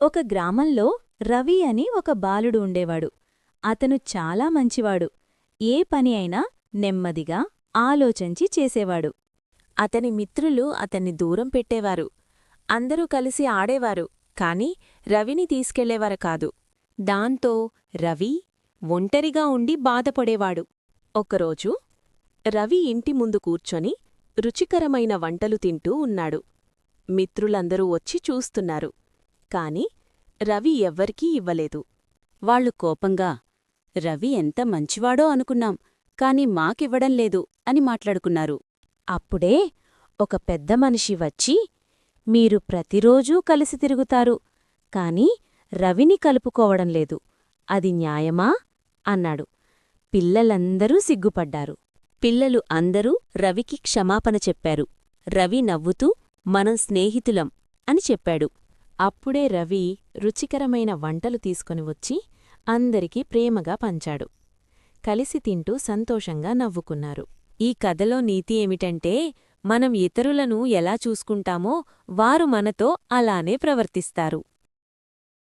ఒక గ్రామంలో రవి అని ఒక బాలుడు ఉండేవాడు. అతను చాలా మంచివాడు. ఏ పని అయినా నెమ్మదిగా ఆలోచించి చేసేవాడు. అతని మిత్రులు అతన్ని దూరం పెట్టేవారు. అందరూ కలిసి ఆడేవారు, కాని రవిని తీసుకెళ్లేవారు కాదు. దాంతో రవి ఒంటరిగా ఉండి బాధపడేవాడు. ఒకరోజు రవి ఇంటి ముందు కూర్చొని రుచికరమైన వంటలు తింటూ ఉన్నాడు. మిత్రులందరూ వచ్చి చూస్తున్నారు, కాని రవి ఎవ్వరికీ ఇవ్వలేదు. వాళ్లు కోపంగా, రవి ఎంత మంచివాడో అనుకున్నాం, కాని మాకివ్వడం లేదు అని మాట్లాడుకున్నారు. అప్పుడే ఒక పెద్ద మనిషి వచ్చి, మీరు ప్రతిరోజూ కలిసి తిరుగుతారు, కాని రవిని కలుపుకోవడం లేదు. అది న్యాయమా? అన్నాడు. పిల్లలందరూ సిగ్గుపడ్డారు. పిల్లలు అందరూ రవికి క్షమాపణ చెప్పారు. రవి నవ్వుతూ, మనం స్నేహితులం అని చెప్పాడు. అప్పుడే రవి రుచికరమైన వంటలు తీసుకొని వచ్చి అందరికీ ప్రేమగా పంచాడు. కలిసి తింటూ సంతోషంగా నవ్వుకున్నారు. ఈ కథలో నీతి ఏమిటంటే, మనం ఇతరులను ఎలా చూసుకుంటామో వారు మనతో అలానే ప్రవర్తిస్తారు.